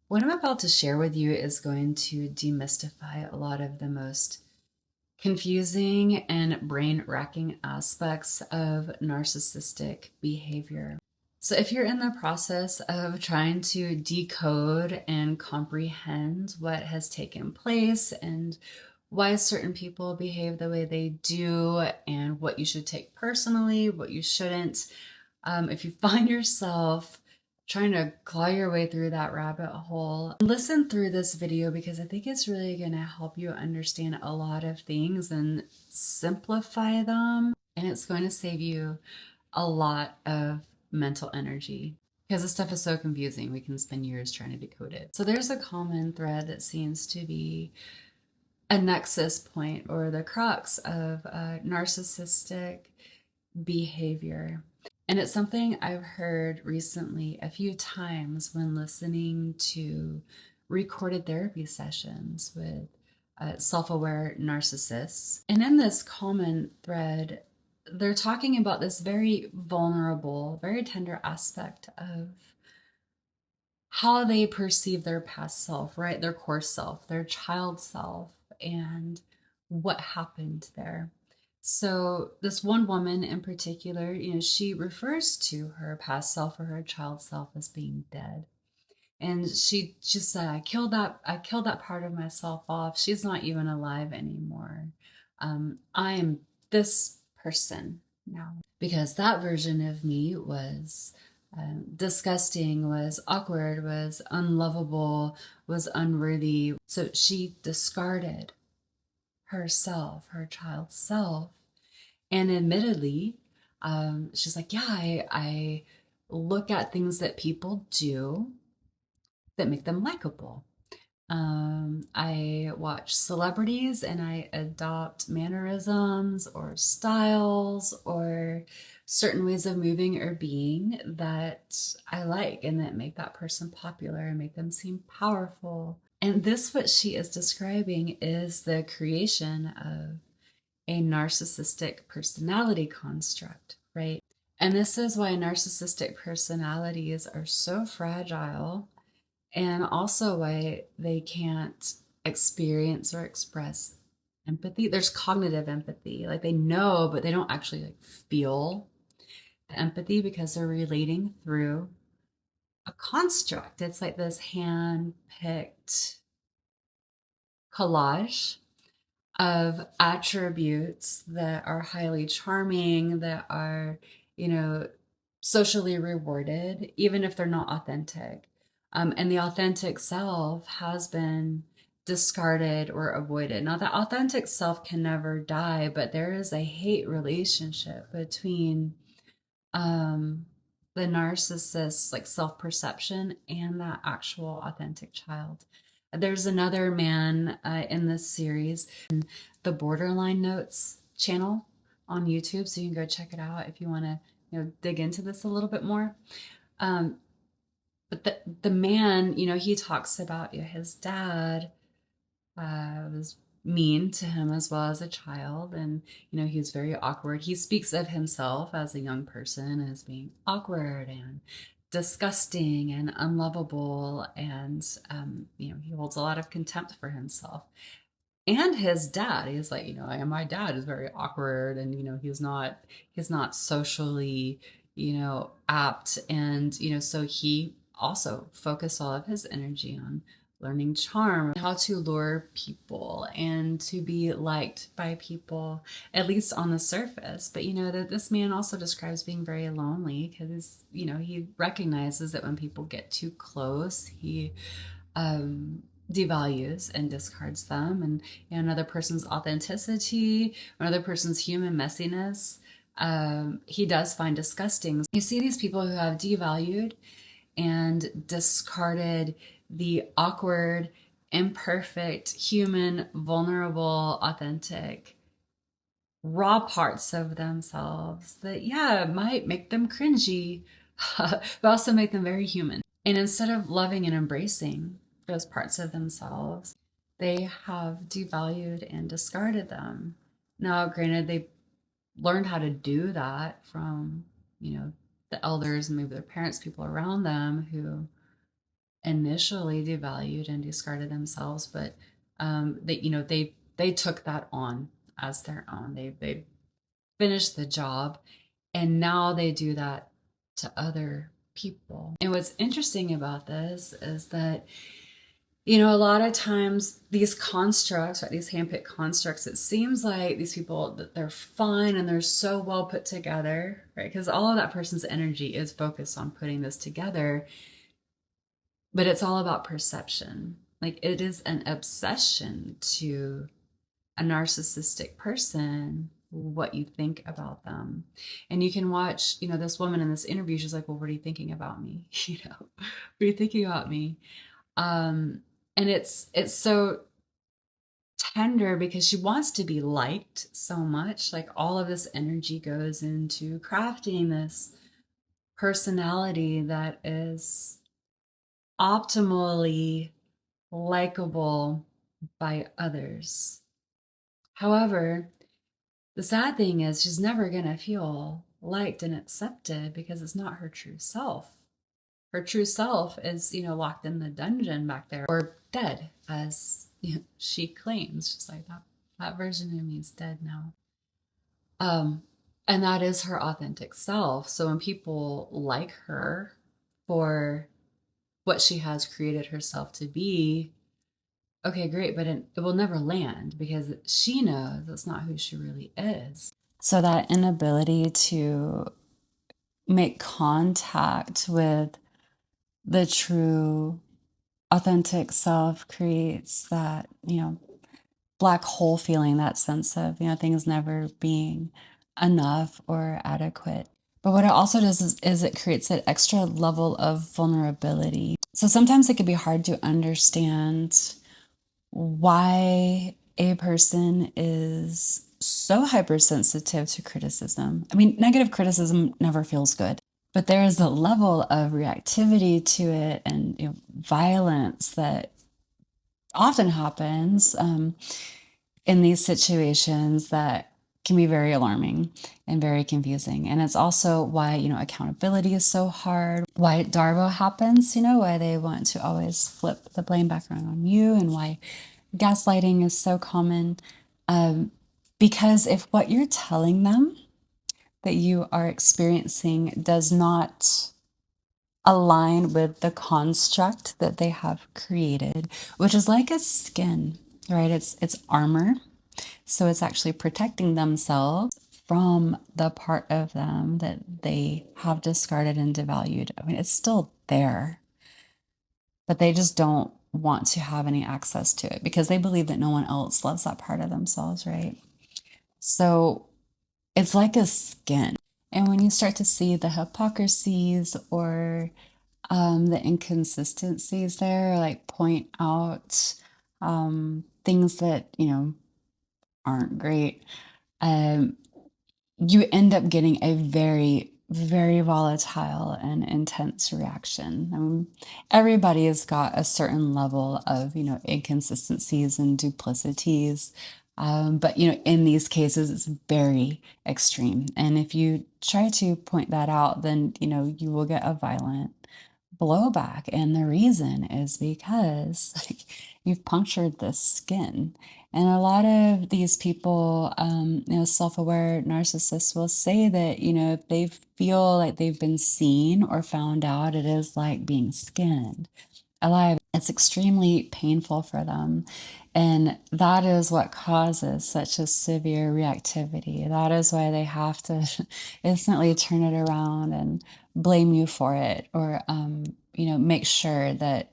What I'm about to share with you is going to demystify a lot of the most confusing and brain racking aspects of narcissistic behavior. So, if you're in the process of trying to decode and comprehend what has taken place and why certain people behave the way they do, and what you should take personally, what you shouldn't, if you find yourself trying to claw your way through that rabbit hole, listen through this video because I think it's really going to help you understand a lot of things and simplify them. And it's going to save you a lot of mental energy because this stuff is so confusing. We can spend years trying to decode it. So there's a common thread that seems to be a nexus point or the crux of narcissistic behavior. And it's something I've heard recently a few times when listening to recorded therapy sessions with self aware narcissists. And in this common thread, they're talking about this very vulnerable, very tender aspect of how they perceive their past self, right? Their core self, their child self, and what happened there. So, this one woman in particular, she refers to her past self or her child self as being dead. And she just said, I killed that part of myself off. She's not even alive anymore. I am this person now because that version of me was disgusting, was awkward, was unlovable, was unworthy. So she discarded herself, her child self. And admittedly, she's like, yeah, I look at things that people do that make them likable. I watch celebrities and I adopt mannerisms or styles or certain ways of moving or being that I like and that make that person popular and make them seem powerful. And this, what she is describing, is the creation of a narcissistic personality construct, right? And this is why narcissistic personalities are so fragile and also why they can't experience or express empathy. There's cognitive empathy, like they know, but they don't actually like feel the empathy because they're relating through a construct. It's like this hand picked collage of attributes that are highly charming, that are, you know, socially rewarded, even if they're not authentic. And the authentic self has been discarded or avoided. Now, the authentic self can never die, but there is a hate relationship between um, the narcissist's like self perception and that actual authentic child. There's another man in this series, the Borderline Notes channel on YouTube, so you can go check it out if you want to, dig into this a little bit more. Um, but the man, he talks about his dad was mean to him as well as a child, and he was very awkward. He speaks of himself as a young person as being awkward and disgusting and unlovable, and he holds a lot of contempt for himself and his dad. He's like, and my dad is very awkward, and he's not socially apt, and so he also focused all of his energy on learning charm, how to lure people and to be liked by people, at least on the surface. But that this man also describes being very lonely because he recognizes that when people get too close, he devalues and discards them, and another person's authenticity, another person's human messiness, he does find disgusting. You see these people who have devalued and discarded the awkward, imperfect, human, vulnerable, authentic, raw parts of themselves that, yeah, might make them cringy, but also make them very human. And instead of loving and embracing those parts of themselves, they have devalued and discarded them. Now, granted, they learned how to do that from, the elders and maybe their parents, people around them who initially devalued and discarded themselves, but they took that on as their own. They finished the job, and now they do that to other people. And what's interesting about this is that, a lot of times these constructs, right, these handpicked constructs, it seems like these people, that they're fine and they're so well put together, right? Because all of that person's energy is focused on putting this together, but it's all about perception. Like, it is an obsession to a narcissistic person what you think about them. And you can watch, this woman in this interview, she's like, well, what are you thinking about me? What are you thinking about me? And it's so tender because she wants to be liked so much. Like, all of this energy goes into crafting this personality that is optimally likable by others. However, the sad thing is she's never going to feel liked and accepted because it's not her true self. Her true self is, locked in the dungeon back there, or dead, as she claims. She's like, that version of me is dead now. And that is her authentic self. So when people like her for what she has created herself to be, okay, great, but it will never land because she knows that's not who she really is. So that inability to make contact with the true authentic self creates that, black hole feeling, that sense of, things never being enough or adequate. But what it also does is it creates an extra level of vulnerability. So sometimes it can be hard to understand why a person is so hypersensitive to criticism. I mean, negative criticism never feels good, but there is a level of reactivity to it and violence that often happens in these situations that can be very alarming and very confusing. And it's also why, accountability is so hard, why Darbo happens, why they want to always flip the blame back around on you, and why gaslighting is so common. Because if what you're telling them that you are experiencing does not align with the construct that they have created, which is like a skin, right? It's armor. So it's actually protecting themselves from the part of them that they have discarded and devalued. I mean, it's still there, but they just don't want to have any access to it because they believe that no one else loves that part of themselves, right? So it's like a skin. And when you start to see the hypocrisies or the inconsistencies there, like point out things that, aren't great, you end up getting a very, very volatile and intense reaction. Everybody has got a certain level of, inconsistencies and duplicities. But, in these cases, it's very extreme. And if you try to point that out, then, you will get a violent blowback. And the reason is because like, you've punctured the skin. And a lot of these people, self-aware narcissists will say that, if they feel like they've been seen or found out, it is like being skinned alive. It's extremely painful for them. And that is what causes such a severe reactivity. That is why they have to instantly turn it around and blame you for it, or, make sure that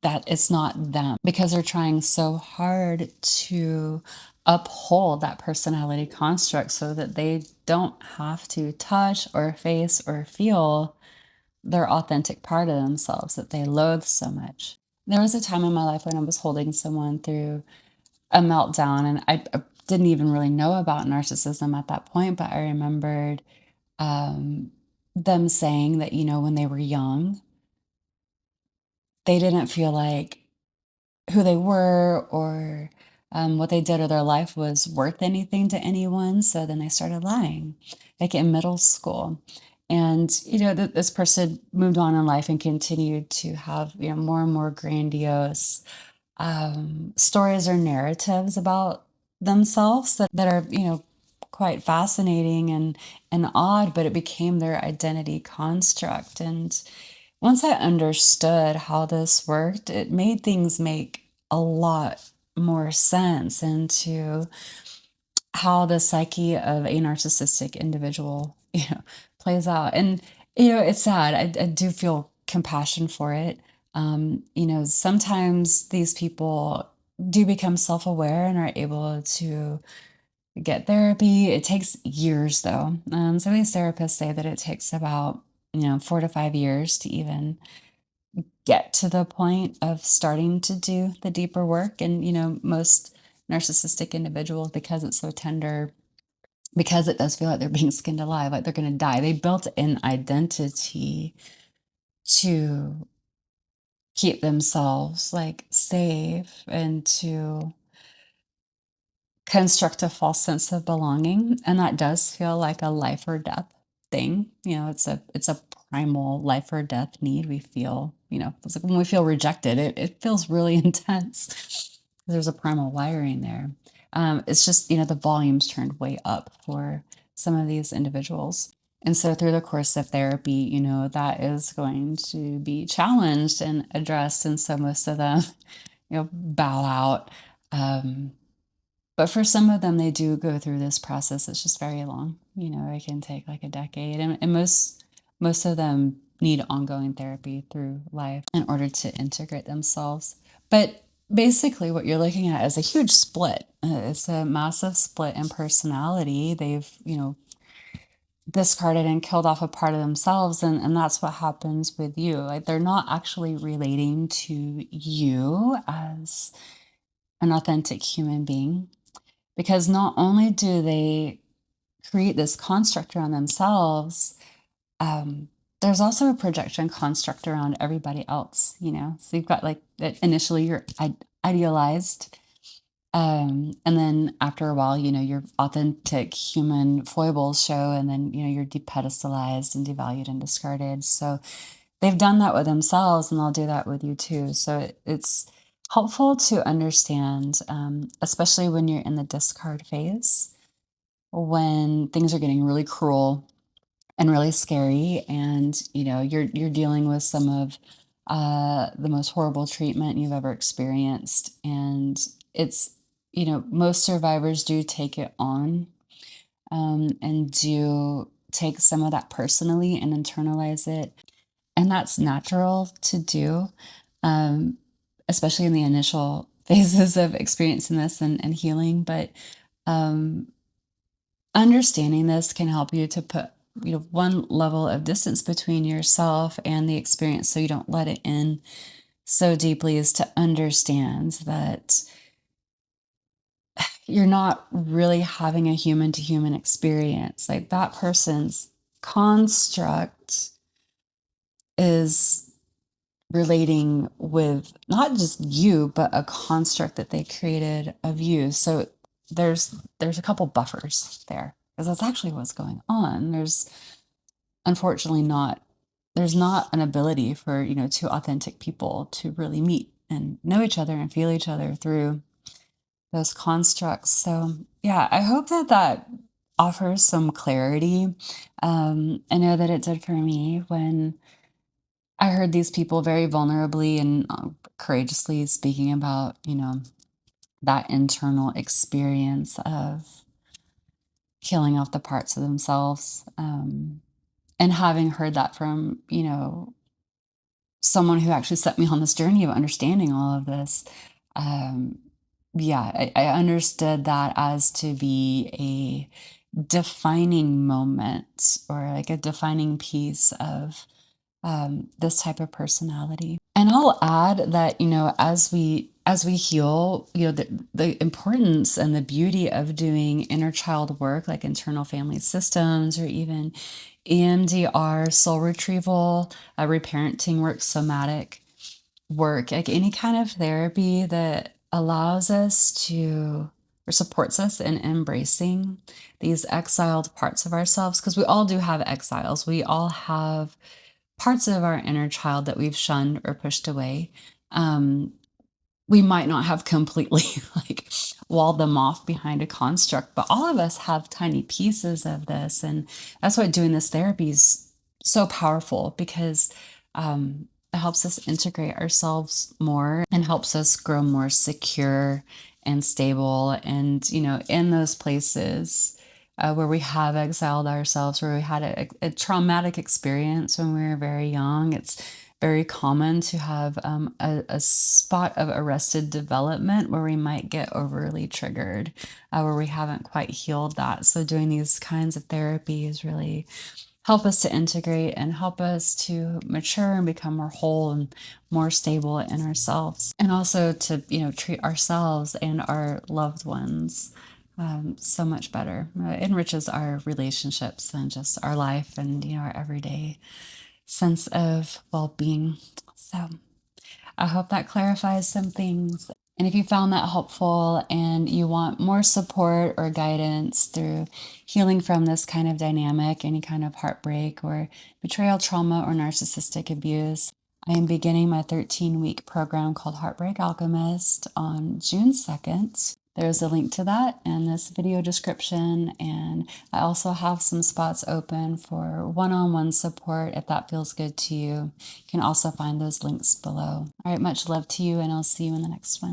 it's not them, because they're trying so hard to uphold that personality construct so that they don't have to touch or face or feel their authentic part of themselves that they loathe so much. There was a time in my life when I was holding someone through a meltdown, and I didn't even really know about narcissism at that point, but I remembered them saying that, when they were young, they didn't feel like who they were or what they did or their life was worth anything to anyone. So then they started lying, like in middle school. And, this person moved on in life and continued to have, more and more grandiose stories or narratives about themselves that are, quite fascinating and odd, but it became their identity construct. And once I understood how this worked, it made things make a lot more sense into how the psyche of a narcissistic individual, plays out. And, it's sad. I do feel compassion for it. Sometimes these people do become self-aware and are able to get therapy. It takes years though. Some of these therapists say that it takes about, 4 to 5 years to even get to the point of starting to do the deeper work. And, most narcissistic individuals, because it's so tender, because it does feel like they're being skinned alive, like they're going to die, they built an identity to keep themselves like safe and to construct a false sense of belonging. And that does feel like a life or death thing. It's a primal life or death need we feel. It's like when we feel rejected, it feels really intense. There's a primal wiring there. It's just, the volume's turned way up for some of these individuals. And so through the course of therapy, that is going to be challenged and addressed. And so most of them, bow out. But for some of them, they do go through this process. It's just very long. It can take like a decade. And most of them need ongoing therapy through life in order to integrate themselves. But basically, what you're looking at is a huge split. It's a massive split in personality. They've, discarded and killed off a part of themselves. And that's what happens with you. Like they're not actually relating to you as an authentic human being. Because not only do they create this construct around themselves, there's also a projection construct around everybody else, So you've got like that initially you're idealized. And then after a while, your authentic human foibles show, and then, you're depedestalized and devalued and discarded. So they've done that with themselves and they'll do that with you too. So it's helpful to understand, especially when you're in the discard phase, when things are getting really cruel and really scary, and you're dealing with some of the most horrible treatment you've ever experienced. And it's, most survivors do take it on, and do take some of that personally and internalize it. And that's natural to do, um, especially in the initial phases of experiencing this and healing. But um, understanding this can help you to put, one level of distance between yourself and the experience so you don't let it in so deeply, is to understand that you're not really having a human to human experience. Like that person's construct is relating with not just you, but a construct that they created of you. So there's a couple buffers there, because that's actually what's going on. Unfortunately there's not an ability for, two authentic people to really meet and know each other and feel each other through those constructs. So yeah, I hope that offers some clarity. I know that it did for me when I heard these people very vulnerably and courageously speaking about, that internal experience of killing off the parts of themselves. And having heard that from, someone who actually set me on this journey of understanding all of this. Um, yeah, I understood that as to be a defining moment, or like a defining piece of this type of personality. And I'll add that, as we heal, the importance and the beauty of doing inner child work, like internal family systems, or even EMDR, soul retrieval, reparenting work, somatic work, like any kind of therapy that allows us to or supports us in embracing these exiled parts of ourselves, because we all do have exiles. We all have parts of our inner child that we've shunned or pushed away. Um, we might not have completely like walled them off behind a construct, but all of us have tiny pieces of this. And that's why doing this therapy is so powerful, because it helps us integrate ourselves more and helps us grow more secure and stable. And, in those places where we have exiled ourselves, where we had a traumatic experience when we were very young, it's very common to have a spot of arrested development where we might get overly triggered, where we haven't quite healed that. So doing these kinds of therapies really help us to integrate and help us to mature and become more whole and more stable in ourselves, and also to treat ourselves and our loved ones so much better. It enriches our relationships and just our life and our everyday sense of well-being. So I hope that clarifies some things. And if you found that helpful and you want more support or guidance through healing from this kind of dynamic, any kind of heartbreak or betrayal, trauma, or narcissistic abuse, I am beginning my 13-week program called Heartbreak Alchemist on June 2nd. There's a link to that in this video description, and I also have some spots open for one-on-one support if that feels good to you. You can also find those links below. All right, much love to you, and I'll see you in the next one.